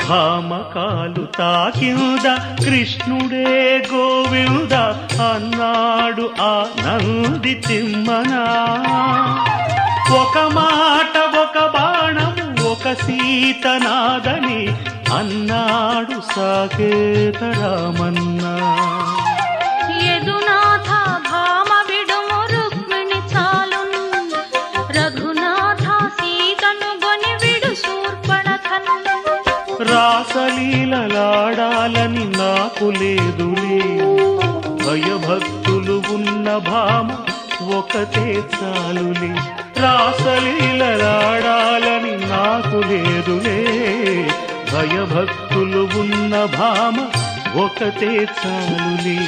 భామకాలు తాకింద కృష్ణుడే గోవింద అన్నాడు ఆ నంది తిమ్మనా. ఒక మాట ఒక బాణం ఒక సీతనాదని అన్నాడు సాకేత రామన్న. యదునాథ భామ విడుము రుక్మిణి చాలును, రఘునాథ సీతను గొని విడు శూర్పణఖను. రాసలీలలాడాలని నాకు లేదులే, భయభక్తులు ఉన్న భామ ఒకతే చాలులే. రాసలీలలాడాలని నాకు లేదులే, భయభక్తులు ఉన్న భామ ఒకతే చాలులే.